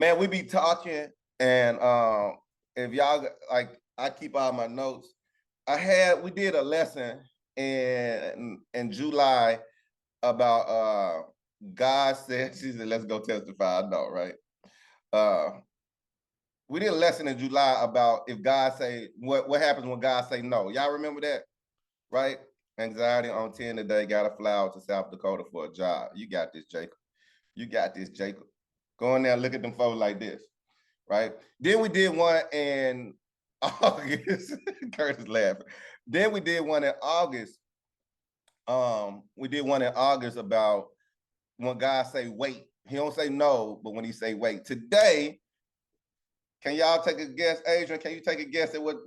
Man, we be talking, and if y'all like, I keep all my notes. We did a lesson in July about God said, she said, let's go testify. I know, right? Uh we did a lesson in July about if God say what happens when God say no. Y'all remember that, right? Anxiety on 10 today, got to fly out to South Dakota for a job. You got this, Jacob. You got this, Jacob. Go in there, look at them folks like this, right? Then we did one in August. Curtis laughing. Then we did one in August. We did one in August about when God say wait. He don't say no, but when he say wait. Today, can y'all take a guess? Adrian, can you take a guess at what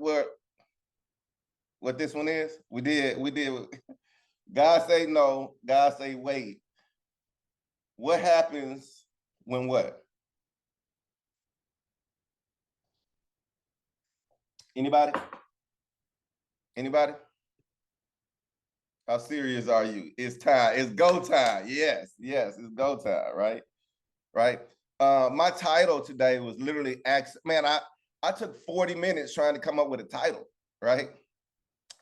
this one is? We did God say no, God say wait. What happens when what? Anybody? Anybody? How serious are you? It's time. It's go time. Yes, it's go time, right? Right. My title today was literally man, I took 40 minutes trying to come up with a title, right?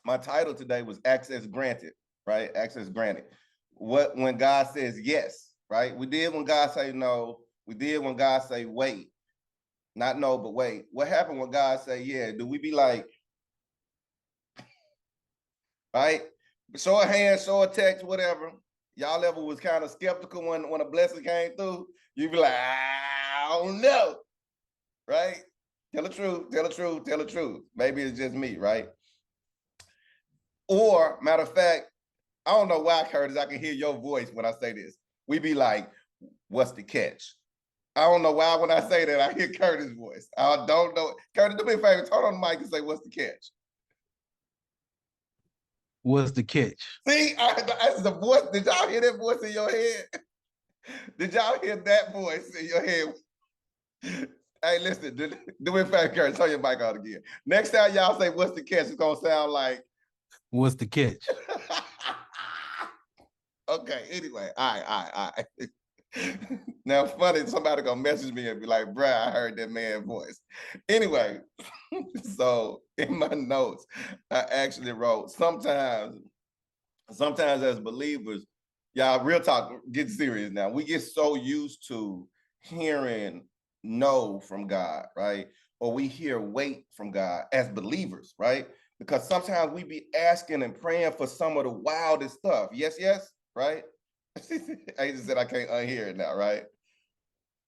My title today was Access Granted, right? Access Granted. What when God says yes, right? We did when God say no. We did when God say wait. Not no, but wait. What happened when God say yeah? Do we be like, right? Show a hand, show a text, whatever. Y'all ever was kind of skeptical when a blessing came through? You be like, I don't know, right? Tell the truth, tell the truth, tell the truth. Maybe it's just me, right? Or matter of fact, I don't know why, Curtis, I can hear your voice when I say this. We be like, what's the catch? I don't know why when I say that, I hear Curtis' voice. I don't know. Curtis, do me a favor, turn on the mic and say, what's the catch? What's the catch? See, that's the voice. Did y'all hear that voice in your head? Did y'all hear that voice in your head? Hey, listen, do me a favor, Curtis, turn your mic on again. Next time y'all say, what's the catch? It's going to sound like, what's the catch? Okay, anyway, all right. Now, funny, somebody gonna message me and be like, bruh, I heard that man's voice. Anyway, so in my notes, I actually wrote, sometimes as believers, y'all, real talk, get serious now. We get so used to hearing no from God, right? Or we hear wait from God as believers, right? Because sometimes we be asking and praying for some of the wildest stuff. Yes, right? I just said I can't unhear it now, right?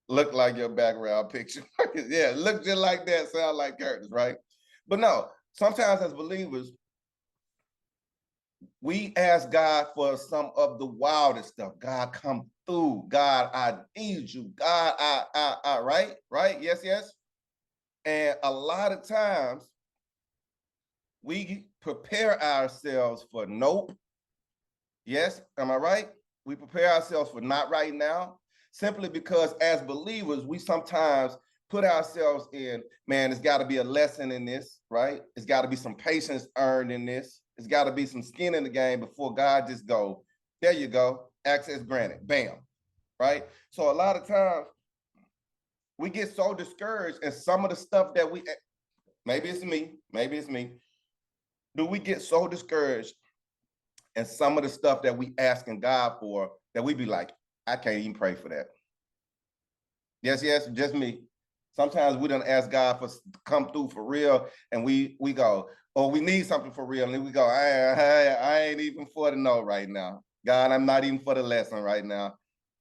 Look like your background picture. Yeah, look just like that, sound like Curtis, right? But no, sometimes as believers, we ask God for some of the wildest stuff. God, come through. God, I need you. God, I, right? Yes. And a lot of times we prepare ourselves for nope. Yes, am I right? We prepare ourselves for not right now, simply because as believers, we sometimes put ourselves in, man, it's got to be a lesson in this, right? It's got to be some patience earned in this. It's got to be some skin in the game before God just go, there you go, access granted, bam, right? So a lot of times we get so discouraged, and some of the stuff that maybe it's me, do we get so discouraged and some of the stuff that we asking God for that we be like, I can't even pray for that. Yes, just me. Sometimes we don't ask God for come through for real, and we go, oh, we need something for real, and then we go, I ain't even for the no right now. God, I'm not even for the lesson right now.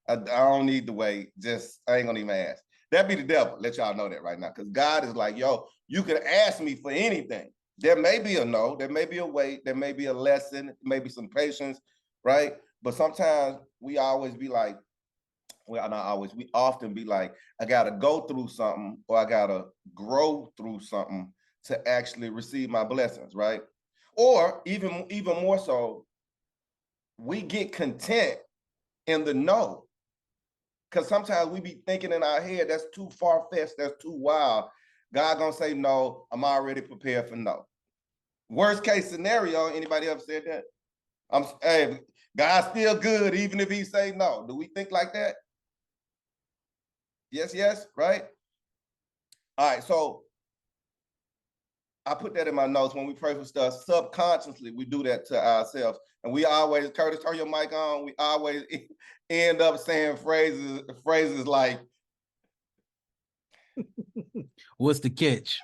I don't need to wait. Just I ain't gonna even ask. That be the devil. Let y'all know that right now, because God is like, yo, you can ask me for anything. There may be a no, there may be a wait, there may be a lesson, maybe some patience, right? But sometimes we always be like, well, not always, we often be like, I gotta go through something or I gotta grow through something to actually receive my blessings, right? Or even more so, we get content in the no. Because sometimes we be thinking in our head, that's too far-fetched, that's too wild. God gonna say no, I'm already prepared for no. Worst case scenario, anybody ever said that? Hey, God's still good even if he say no. Do we think like that? Yes, right? All right, so I put that in my notes. When we pray for stuff, subconsciously we do that to ourselves, and we always, Curtis, turn your mic on. We always end up saying phrases like, What's the catch?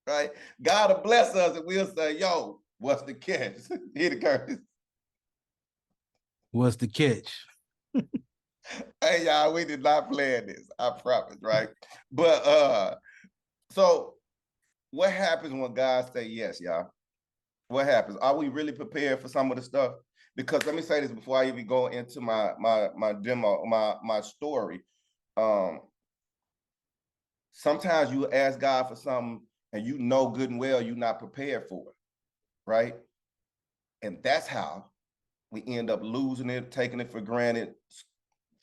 right? God will bless us, and we'll say, "Yo, what's the catch?" Hit it, Curtis. What's the catch? Hey, y'all, we did not plan this. I promise, right? But so what happens when God say yes, y'all? What happens? Are we really prepared for some of the stuff? Because let me say this before I even go into my demo, my story. Um, sometimes you ask God for something and you know good and well you're not prepared for it, right? And that's how we end up losing it, taking it for granted,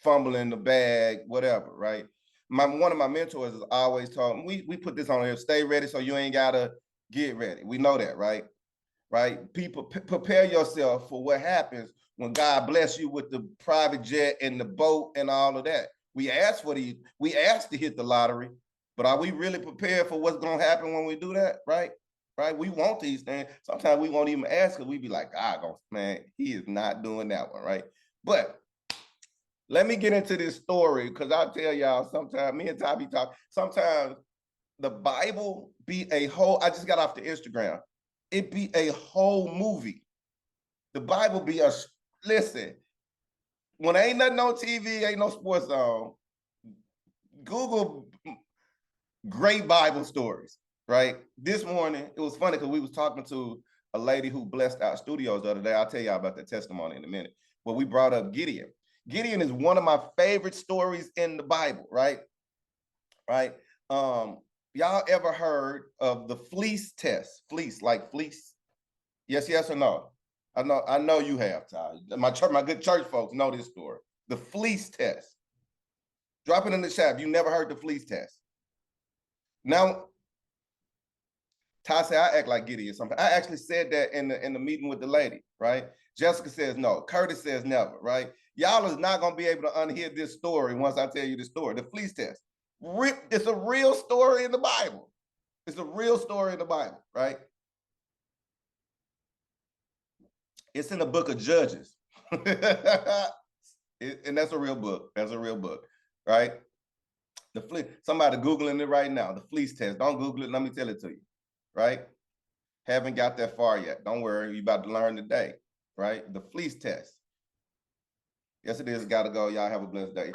fumbling the bag, whatever, right? One of my mentors has always told me, we put this on here, stay ready so you ain't gotta get ready. We know that, right? Right? People prepare yourself for what happens when God bless you with the private jet and the boat and all of that. We ask to hit the lottery, but are we really prepared for what's gonna happen when we do that? Right? Right? We want these things. Sometimes we won't even ask because we be like, God, man, he is not doing that one, right? But let me get into this story because I'll tell y'all sometimes, me and Tommy talk, sometimes the Bible be a whole, I just got off the Instagram. It be a whole movie. The Bible be a, listen, when ain't nothing on TV, ain't no sports on, Google great Bible stories, right? This morning, it was funny because we was talking to a lady who blessed our studios the other day. I'll tell y'all about that testimony in a minute. But we brought up Gideon. Gideon is one of my favorite stories in the Bible, right? Right? Y'all ever heard of the fleece test? Fleece, like fleece? Yes or no? I know you have, Ty. My good church folks know this story. The fleece test. Drop it in the chat if you never heard the fleece test. Now, Ty said I act like Gideon something. I actually said that in the meeting with the lady, right? Jessica says no. Curtis says never, right? Y'all is not gonna be able to unhear this story once I tell you the story. The fleece test. It's a real story in the Bible. It's a real story in the Bible, right? It's in the book of Judges. And that's a real book. That's a real book, right? Somebody Googling it right now. The fleece test. Don't Google it. Let me tell it to you, right? Haven't got that far yet. Don't worry. You're about to learn today, right? The fleece test. Yes, it is. Got to go. Y'all have a blessed day.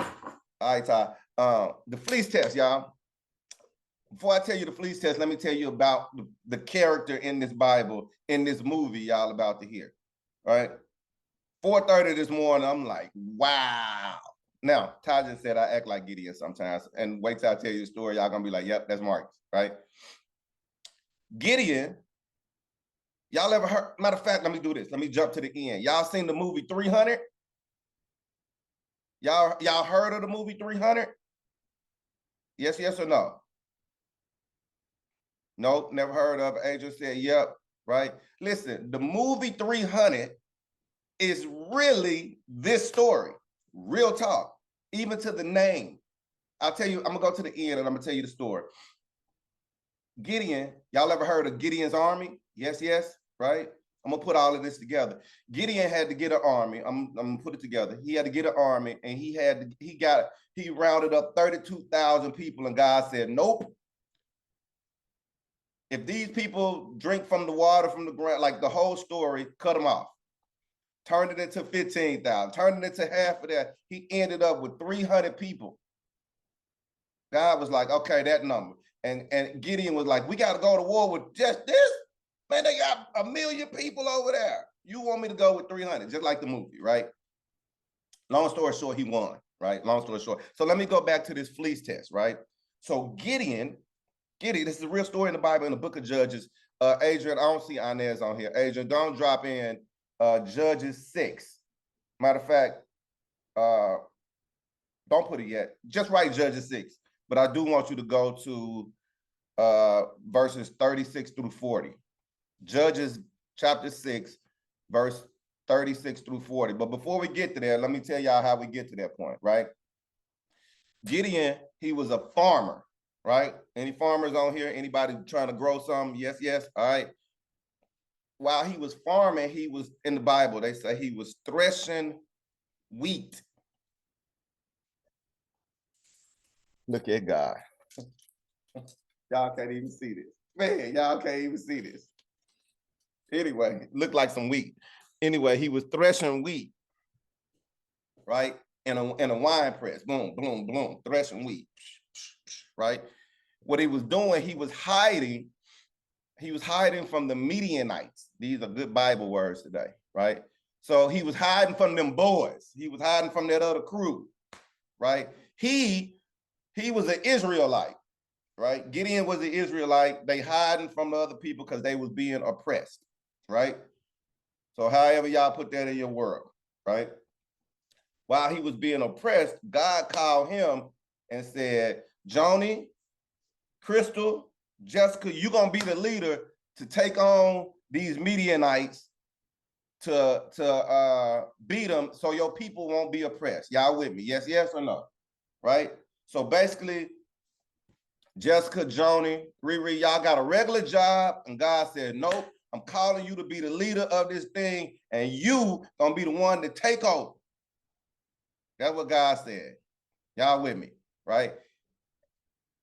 All right, Ty. The fleece test, y'all. Before I tell you the fleece test, let me tell you about the character in this Bible, in this movie y'all about to hear, right? 4:30 this morning, I'm like, wow. Now, Ty just said I act like Gideon sometimes, and wait till I tell you the story, y'all gonna be like, yep, that's Marcus, right? Gideon, y'all ever heard, matter of fact, let me do this. Let me jump to the end. Y'all seen the movie 300? Y'all heard of the movie 300? Yes or no? Nope, never heard of it. Angel said, yep, right? Listen, the movie 300 is really this story. Real talk, even to the name. I'll tell you, I'm gonna go to the end and I'm gonna tell you the story. Gideon, y'all ever heard of Gideon's army? Yes, right? I'm gonna put all of this together. Gideon had to get an army. I'm gonna put it together. He had to get an army, and he rounded up 32,000 people, and God said, nope. If these people drink from the water from the ground, like the whole story, cut them off. Turned it into 15,000, turned it into half of that. He ended up with 300 people. God was like, okay, that number. And Gideon was like, we got to go to war with just this? Man, they got 1 million people over there. You want me to go with 300, just like the movie, right? Long story short, he won, right? Long story short. So let me go back to this fleece test, right? So Gideon, this is a real story in the Bible in the book of Judges. Adrian, I don't see Inez on here. Adrian, don't drop in Judges 6. Matter of fact, don't put it yet. Just write Judges 6. But I do want you to go to verses 36 through 40. Judges chapter 6, verse 36 through 40. But before we get to there, let me tell y'all how we get to that point, right? Gideon, he was a farmer, right? Any farmers on here? Anybody trying to grow something? Yes, yes. All right. While he was farming, he was in the Bible. They say he was threshing wheat. Look at God. Y'all can't even see this. Man, y'all can't even see this. Anyway, looked like some wheat. Anyway, he was threshing wheat, right? In a wine press. Boom, boom, boom, threshing wheat, right? What he was doing, he was hiding from the Midianites. These are good Bible words today, right? So he was hiding from them boys. He was hiding from that other crew, right? He was an Israelite, right? Gideon was an Israelite. They hiding from the other people because they was being oppressed, right? So however y'all put that in your world, right? While he was being oppressed, God called him and said, Joni, Crystal, Jessica, you're going to be the leader to take on these Midianites to beat them so your people won't be oppressed. Y'all with me? Yes, yes or no? Right? So basically, Jessica, Joni, Riri, y'all got a regular job, and God said, nope, I'm calling you to be the leader of this thing, and you gonna be the one to take over. That's what God said. Y'all with me, right?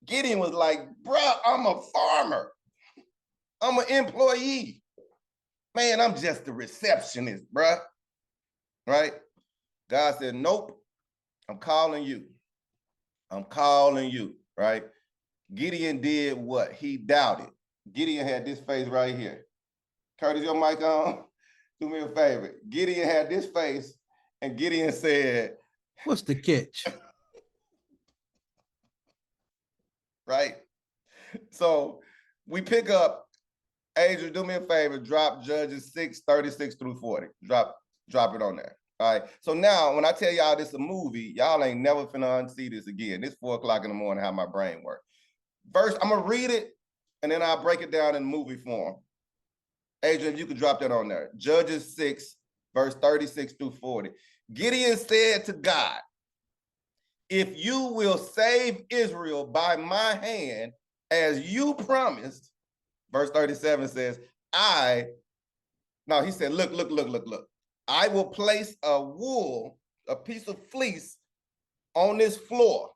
Gideon was like, bruh, I'm a farmer. I'm an employee. Man, I'm just a receptionist, bruh. Right? God said, nope, I'm calling you. I'm calling you, right? Gideon did what? He doubted. Gideon had this face right here. Curtis, your mic on? Do me a favor. Gideon had this face, and Gideon said, What's the catch? Right? So we pick up, Adrian, do me a favor, drop Judges 6:36 through 40. Drop it on there. All right. So now when I tell y'all this is a movie, y'all ain't never finna unsee this again. It's 4 o'clock in the morning, how my brain works. First, I'm gonna read it, and then I'll break it down in movie form. Adrian, if you could drop that on there. Judges 6, verse 36 through 40. Gideon said to God, if you will save Israel by my hand, as you promised, verse 37 says, he said, look. I will place a piece of fleece on this floor.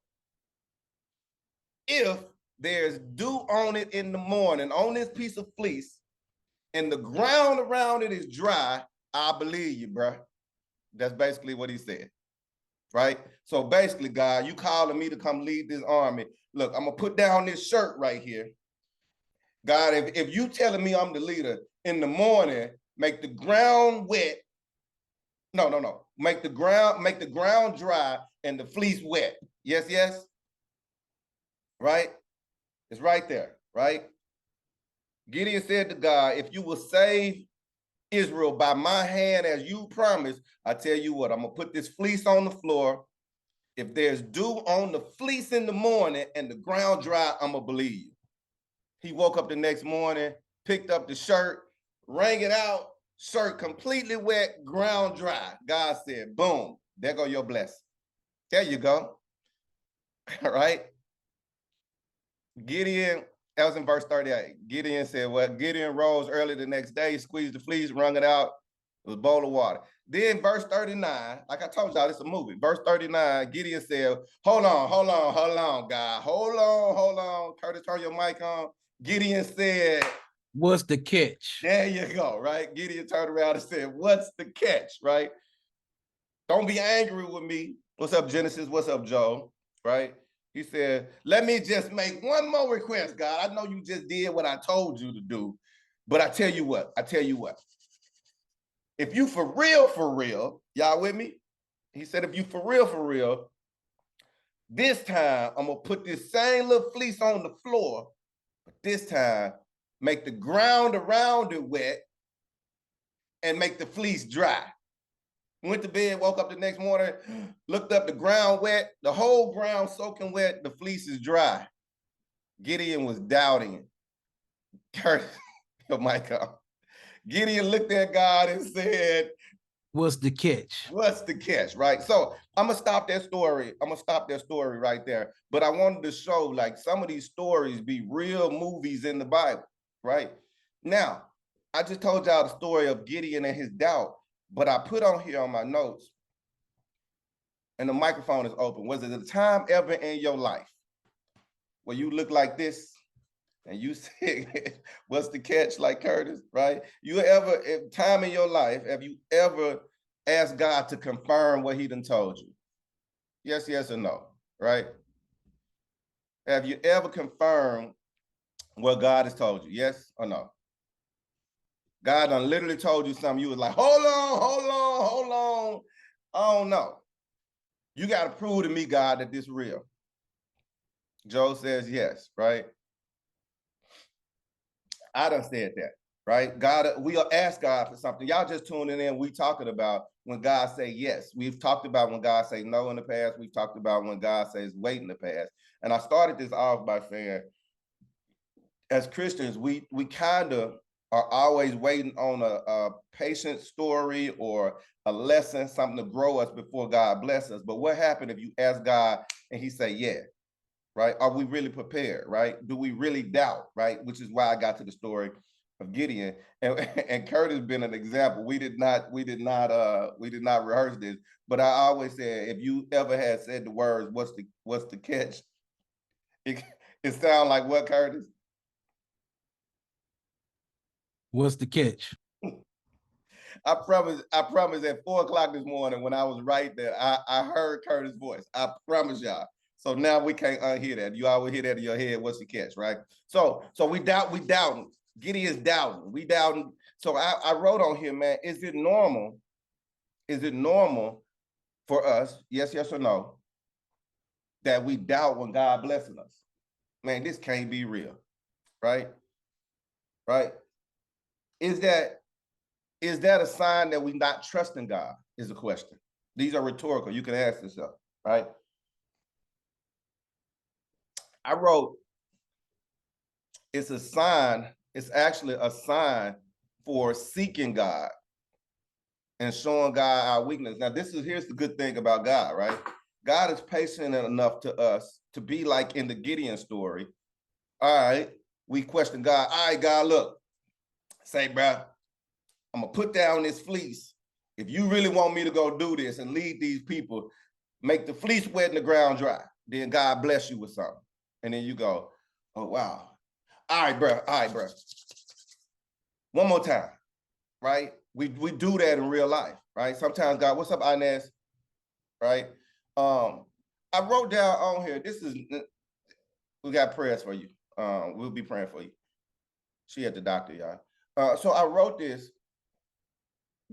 If there's dew on it in the morning, on this piece of fleece, and the ground around it is dry, I believe you, bro. That's basically what he said, right? So basically, God, you calling me to come lead this army. Look, I'm going to put down this shirt right here. God, if you telling me I'm the leader, in the morning, make the ground wet. No. Make the ground dry and the fleece wet. Yes, yes? Right? It's right there, right? Gideon said to God, if you will save Israel by my hand as you promised, I tell you what, I'm going to put this fleece on the floor. If there's dew on the fleece in the morning and the ground dry, I'm going to believe you. He woke up the next morning, picked up the shirt, wrung it out, shirt completely wet, ground dry. God said, boom, there go your blessing. There you go. All right. Gideon, that was in verse 38. Gideon said, well, Gideon rose early the next day, squeezed the fleece, wrung it out. It was a bowl of water. Then verse 39, like I told y'all, it's a movie. Verse 39, Gideon said, hold on, God. Hold on. Curtis, turn your mic on. Gideon said, what's the catch? There you go, right? Gideon turned around and said, what's the catch, right? Don't be angry with me. What's up, Genesis? What's up, Joe? Right? He said, let me just make one more request, God. I know you just did what I told you to do, but I tell you what. If you for real, y'all with me? He said, if you for real, this time I'm going to put this same little fleece on the floor, but this time make the ground around it wet and make the fleece dry. Went to bed, woke up the next morning, looked up, the ground wet, the whole ground soaking wet, the fleece is dry. Gideon was doubting. Curtis, your mic on. Gideon looked at God and said, What's the catch? What's the catch, right? So I'm gonna stop that story. I'm gonna stop that story right there. But I wanted to show like some of these stories be real movies in the Bible, right? Now, I just told y'all the story of Gideon and his doubt, but I put on here on my notes, and the microphone is open. Was it a time ever in your life where you look like this and you say, what's the catch, like Curtis, right? You ever, time in your life, have you ever asked God to confirm what he done told you? Yes, yes, or no, right? Have you ever confirmed what God has told you? Yes or no? God done literally told you something. You was like, hold on, hold on, hold on. I don't know. You got to prove to me, God, that this real. Joe says yes, right? I done said that, right? God, we'll ask God for something. Y'all just tuning in. We talking about when God say yes. We've talked about when God say no in the past. We've talked about when God says wait in the past. And I started this off by saying, as Christians, we kind of are always waiting on a patient story or a lesson, something to grow us before God bless us. But what happened if you ask God and he say, yeah, right? Are we really prepared, right? Do we really doubt, right? Which is why I got to the story of Gideon. And Curtis been an example. We did not rehearse this, but I always said, if you ever had said the words, what's the catch? It sound like what, Curtis? What's the catch? I promise at 4 o'clock this morning when I was right there, I heard Curtis' voice. I promise y'all. So now we can't unhear that. You always hear that in your head. What's the catch, right? So we doubting. Gideon's doubting. We doubting. So I wrote on here, man, is it normal? Is it normal for us, yes, yes or no, that we doubt when God blessing us? Man, this can't be real, right? Right? Is that a sign that we not trusting God? Is the question. These are rhetorical. You can ask yourself, right? I wrote, it's a sign, it's actually a sign for seeking God and showing God our weakness. Now, here's the good thing about God, right? God is patient enough to us to be like in the Gideon story. All right, we question God. All right, God, look, say, bro, I'm gonna put down this fleece. If you really want me to go do this and lead these people, make the fleece wet and the ground dry. Then God bless you with something. And then you go, oh, wow. All right, bro. All right, bro. One more time, right? We do that in real life, right? Sometimes God, what's up, Inez? Right? I wrote down on here, we got prayers for you. We'll be praying for you. She at the doctor, y'all. So I wrote this.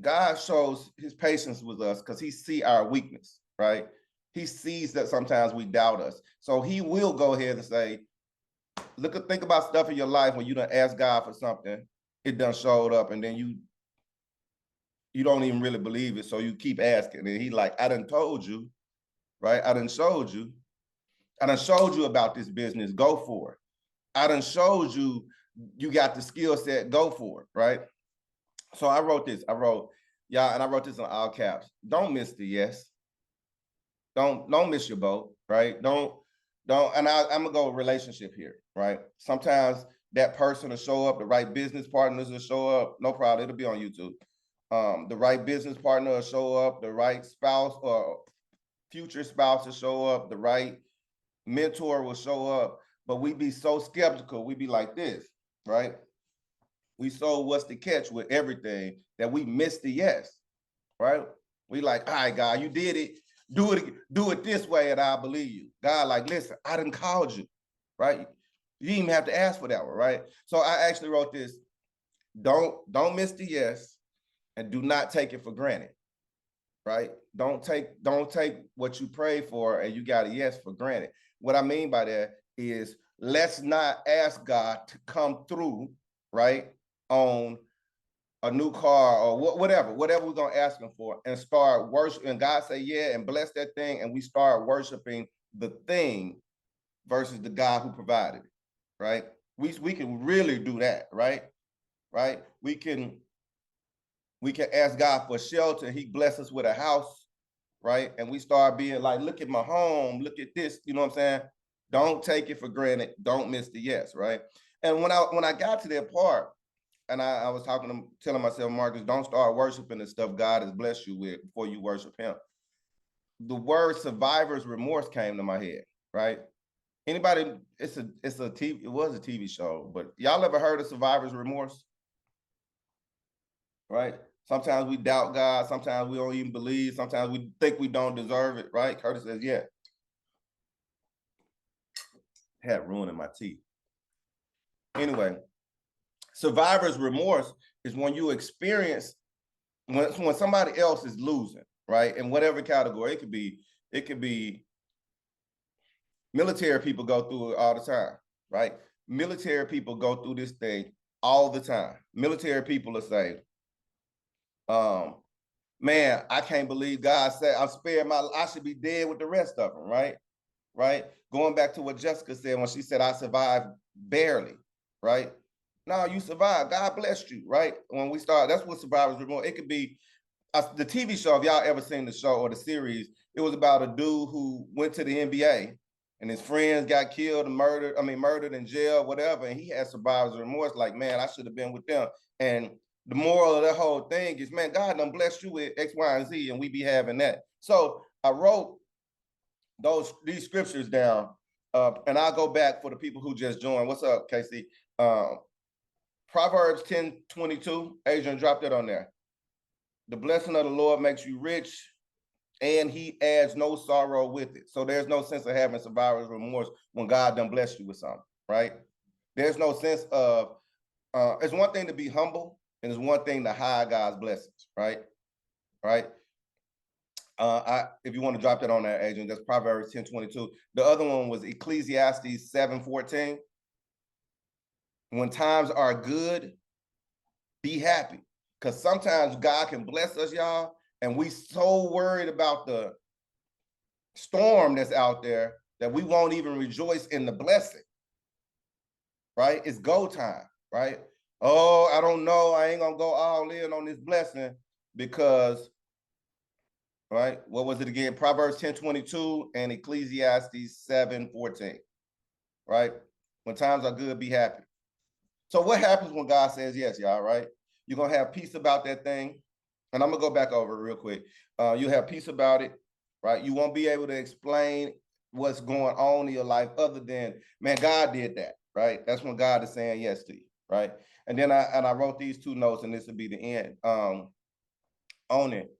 God shows his patience with us because he see our weakness, right? He sees that sometimes we doubt us. So he will go ahead and say, think about stuff in your life when you done ask God for something, it done showed up, and then you don't even really believe it. So you keep asking. And he like, I done told you, right? I done showed you. I done showed you about this business. Go for it. I done showed you, you got the skill set. Go for it, right? So I wrote this. I wrote this in all caps. Don't miss the yes. Don't miss your boat, right? Don't. And I'm gonna go relationship here, right? Sometimes that person will show up, the right business partners will show up. No problem. It'll be on YouTube. The right business partner will show up. The right spouse or future spouse will show up. The right mentor will show up. But we be so skeptical. We be like this, right? We so what's the catch with everything that we miss the yes, right? We like, all right, God, you did it. Do it this way, and I believe you. God, like, listen, I done called you, right? You didn't even have to ask for that one, right? So I actually wrote this: don't miss the yes, and do not take it for granted, right? Don't take what you pray for and you got a yes for granted. What I mean by that is let's not ask God to come through, right, on a new car or whatever we're gonna ask him for, and start worshiping. God say yeah and bless that thing, and we start worshiping the thing versus the God who provided it, right? We can really do that, right? We can We can ask God for shelter. He bless us with a house, right? And we start being like, look at my home, look at this, you know what I'm saying? Don't take it for granted. Don't miss the yes, right? And when I got to that part, and I was telling myself, Marcus, don't start worshiping the stuff God has blessed you with before you worship him. The word survivor's remorse came to my head, right? Anybody, it was a TV show, but y'all ever heard of survivor's remorse? Right? Sometimes we doubt God, sometimes we don't even believe, sometimes we think we don't deserve it, right? Curtis says, yeah. Had ruin in my teeth. Anyway, survivor's remorse is when you experience when somebody else is losing, right? In whatever category, it could be military people go through it all the time, right? Military people go through this thing all the time. Military people are saying, man, I can't believe God said I'm spared I should be dead with the rest of them, right? Right? Going back to what Jessica said when she said I survived barely, right? No, you survived. God blessed you, right? When we start, that's what survivor's remorse. It could be the TV show. If y'all ever seen the show or the series, it was about a dude who went to the NBA and his friends got killed and murdered in jail, whatever. And he had survivor's remorse, like, man, I should have been with them. And the moral of that whole thing is, man, God done blessed you with X, Y, and Z, and we be having that. So I wrote these scriptures down, and I'll go back for the people who just joined. What's up, Casey? Proverbs 10:22. Adrian, drop that on there. The blessing of the Lord makes you rich, and he adds no sorrow with it. So there's no sense of having survivor's remorse when God done blessed you with something, right? There's no sense of, it's one thing to be humble, and it's one thing to hide God's blessings, right? Right? If you want to drop that on there, Adrian, that's Proverbs 10:22. The other one was Ecclesiastes 7:14. When times are good, be happy. Because sometimes God can bless us, y'all, and we so worried about the storm that's out there that we won't even rejoice in the blessing, right? It's go time, right? Oh, I don't know. I ain't going to go all in on this blessing because, right? What was it again? Proverbs 10:22 and Ecclesiastes 7:14, right? When times are good, be happy. So what happens when God says yes, y'all, right? You're going to have peace about that thing. And I'm going to go back over it real quick. You have peace about it, right? You won't be able to explain what's going on in your life other than, man, God did that, right? That's when God is saying yes to you, right? And then I wrote these two notes, and this will be the end on it.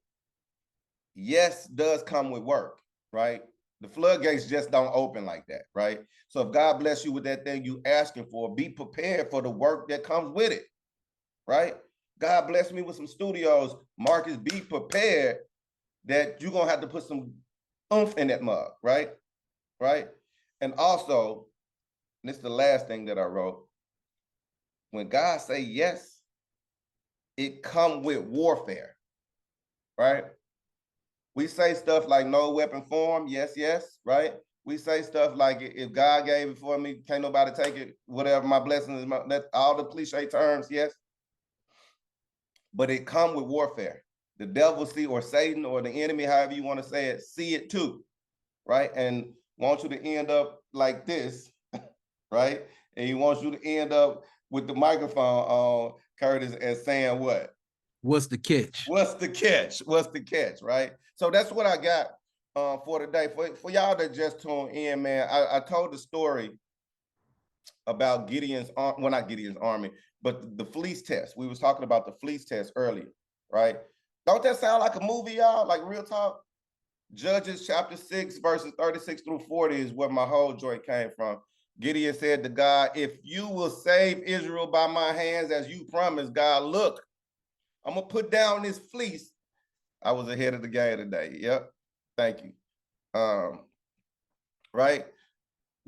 Yes does come with work, right? The floodgates just don't open like that, right? So if God bless you with that thing you asking for, be prepared for the work that comes with it, right? God bless me with some studios. Marcus, be prepared that you're going to have to put some oomph in that mug, right? Right? And also, and this is the last thing that I wrote, when God say yes, it come with warfare, right? We say stuff like no weapon form, yes, yes, right? We say stuff like if God gave it for me, can't nobody take it, whatever my blessing is, that's all the cliche terms, yes. But it come with warfare. The devil or Satan or the enemy, however you want to say it, see it too, right? And want you to end up like this, right? And he wants you to end up with the microphone on, Curtis, and saying what? What's the catch? What's the catch? What's the catch, right? So that's what I got for today. For y'all that just tuned in, man, I told the story about not Gideon's army, but the fleece test. We was talking about the fleece test earlier, right? Don't that sound like a movie, y'all? Like real talk? Judges chapter 6, verses 36 through 40 is where my whole joint came from. Gideon said to God, if you will save Israel by my hands as you promised, God, look, I'm going to put down this fleece. I was ahead of the game today. Yep. Thank you. Right?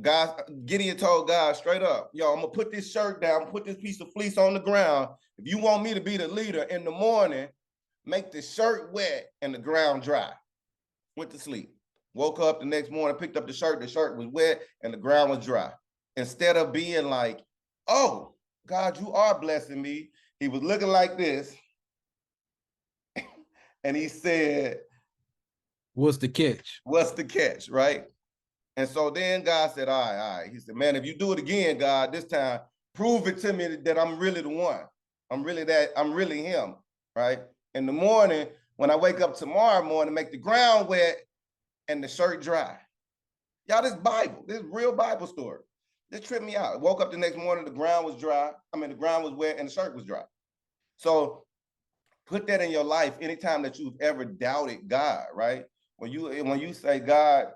God, Gideon told God straight up, yo, I'm going to put this shirt down, put this piece of fleece on the ground. If you want me to be the leader in the morning, make the shirt wet and the ground dry. Went to sleep. Woke up the next morning, picked up the shirt was wet and the ground was dry. Instead of being like, oh, God, you are blessing me, he was looking like this. And he said, What's the catch? what's the catch, right? And so then God said, all right. He said, man, if you do it again, God, this time, prove it to me that I'm really the one. I'm really him, right? In the morning, when I wake up tomorrow morning, make the ground wet and the shirt dry. Y'all, this Bible, this real Bible story. This tripped me out. I woke up the next morning, the ground was dry. The ground was wet and the shirt was dry. So put that in your life anytime that you've ever doubted God, right? When you say, God,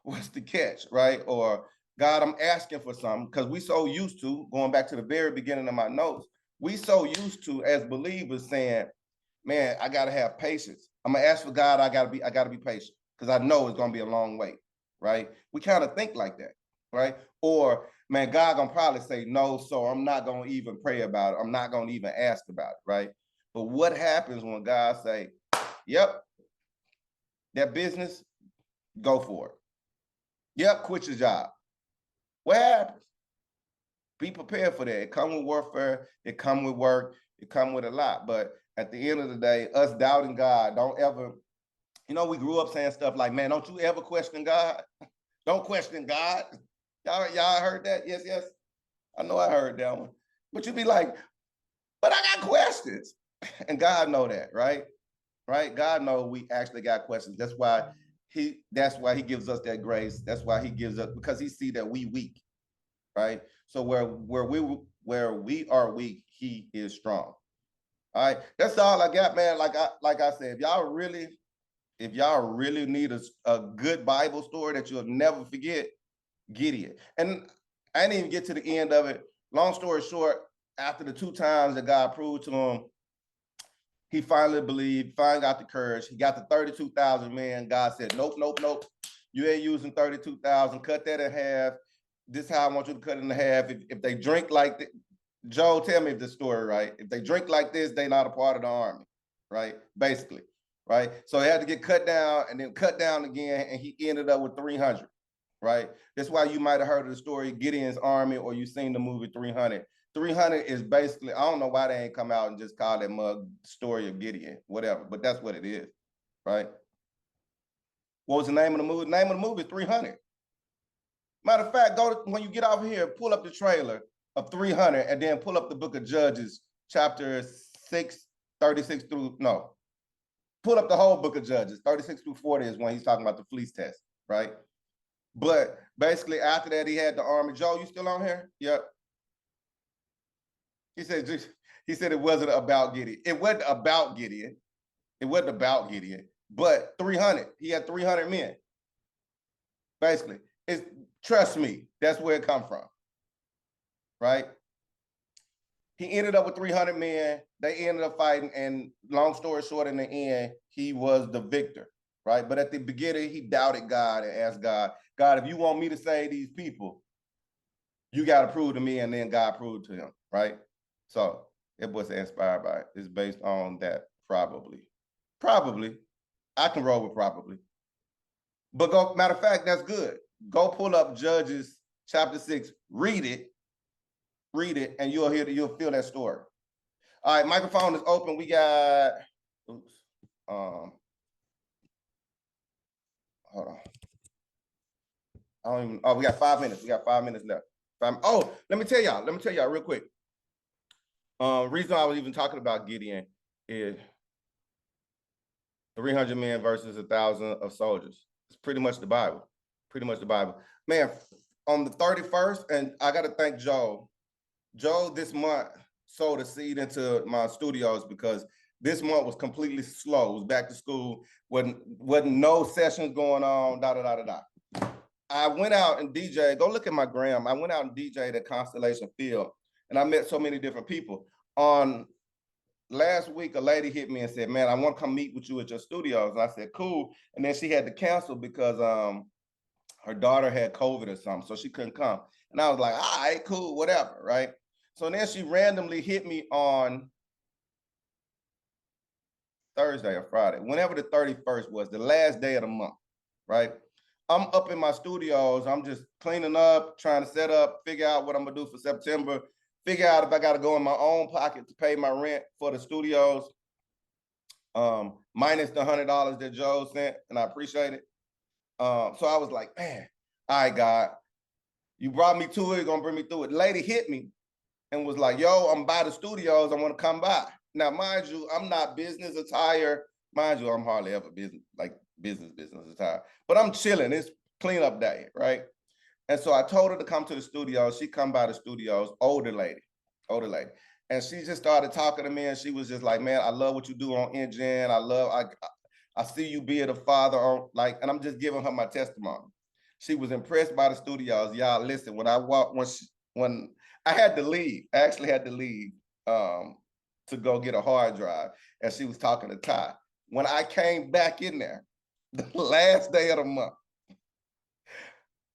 what's the catch, right? Or God, I'm asking for something, because we so used to, going back to the very beginning of my notes, we so used to, as believers, saying, man, I gotta have patience. I'm gonna ask for God, I gotta be patient, because I know it's gonna be a long wait, right? We kind of think like that, right? Or, man, God gonna probably say no, so I'm not gonna even pray about it. I'm not gonna even ask about it, right? But what happens when God say, yep, that business, go for it. Yep, quit your job. What happens? Be prepared for that. It comes with warfare, it comes with work, it comes with a lot. But at the end of the day, us doubting God, don't ever, we grew up saying stuff like, man, don't you ever question God? Don't question God. Y'all heard that? Yes, yes. I know I heard that one. But you be like, but I got questions. And God know that, right? Right? God know we actually got questions. That's why he gives us that grace. That's why he gives us, because he see that we weak, right? So where we are weak, he is strong. All right. That's all I got, man. Like I said, if y'all really need a good Bible story that you'll never forget, Gideon. And I didn't even get to the end of it. Long story short, after the 2 times that God proved to him, he finally believed, finally got the courage. He got the 32,000 men. God said, nope, nope, nope. You ain't using 32,000. Cut that in half. This is how I want you to cut it in half. If they drink like this, Joe, tell me if this story right. If they drink like this, they not a part of the army, right? Basically, right? So he had to get cut down and then cut down again, and he ended up with 300, right? That's why you might have heard of the story Gideon's Army, or you seen the movie 300. 300 is basically, I don't know why they ain't come out and just call that mug story of Gideon, whatever, but that's what it is, right? What was the name of the movie? The name of the movie is 300. Matter of fact, when you get off here, pull up the trailer of 300 and then pull up the book of Judges, chapter 6, 36 through, no, pull up the whole book of Judges. 36 through 40 is when he's talking about the fleece test, right? But basically after that, he had the army. Joe, you still on here? Yep. He said it wasn't about Gideon. It wasn't about Gideon. It wasn't about Gideon, but 300. He had 300 men. Basically, trust me, that's where it come from, right? He ended up with 300 men. They ended up fighting, and long story short, in the end, he was the victor, right? But at the beginning, he doubted God and asked God, if you want me to save these people, you got to prove to me, and then God proved to him, right? So it was inspired by it. It's based on that, probably. I can roll with probably. But matter of fact, that's good. Go pull up Judges chapter 6, read it, and you'll feel that story. All right, microphone is open. We got, hold on. We got 5 minutes. We got 5 minutes left. Let me tell y'all real quick. Reason I was even talking about Gideon is 300 men versus 1,000 of soldiers. It's pretty much the Bible. Man, on the 31st, and I got to thank Joe. Joe this month sowed a seed into my studios, because this month was completely slow. It was back to school. Wasn't no sessions going on, I went out and DJ, go look at my gram. I went out and DJ'd at Constellation Field, and I met so many different people. On last week, a lady hit me and said, man, I want to come meet with you at your studios. And I said, cool. And then she had to cancel because her daughter had COVID or something, so she couldn't come. And I was like, all right, cool, whatever, right? So then she randomly hit me on Thursday or Friday, whenever the 31st was, the last day of the month, right? I'm up in my studios. I'm just cleaning up, trying to set up, figure out what I'm gonna do for September, figure out if I gotta go in my own pocket to pay my rent for the studios. minus the $100 that Joe sent, and I appreciate it. So I was like, man, all right, God, you brought me to it, you're gonna bring me through it. Lady hit me and was like, yo, I'm by the studios, I wanna come by. Now, mind you, I'm not business attire. Mind you, I'm hardly ever business attire, but I'm chilling, it's cleanup day, right? And so I told her to come to the studio. She come by the studios, older lady. And she just started talking to me, and she was just like, man, I love what you do on Engine. I see you being a father on, like, and I'm just giving her my testimony. She was impressed by the studios. Y'all listen, when I had to leave, I actually had to leave to go get a hard drive, and she was talking to Ty. When I came back in there, the last day of the month,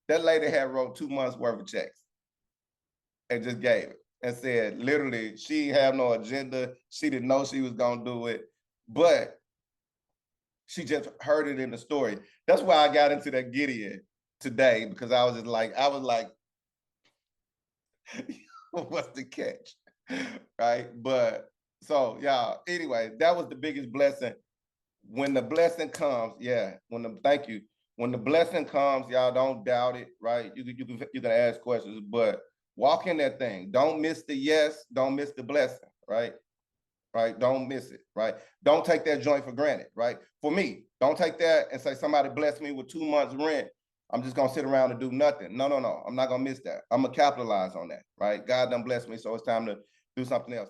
that lady had wrote 2 months worth of checks and just gave it and said, literally, she had no agenda. She didn't know she was gonna do it, but she just heard it in the story. That's why I got into that Gideon today, because I was like, what's the catch? Right? But so y'all, anyway, that was the biggest blessing. When the blessing comes, thank you. When the blessing comes, y'all don't doubt it, right? You can ask questions, but walk in that thing. Don't miss the yes, don't miss the blessing, right? Right? Don't miss it, right? Don't take that joint for granted, right? For me, don't take that and say somebody blessed me with 2 months rent. I'm just gonna sit around and do nothing. No. I'm not gonna miss that. I'm gonna capitalize on that, right? God done blessed me, so it's time to do something else.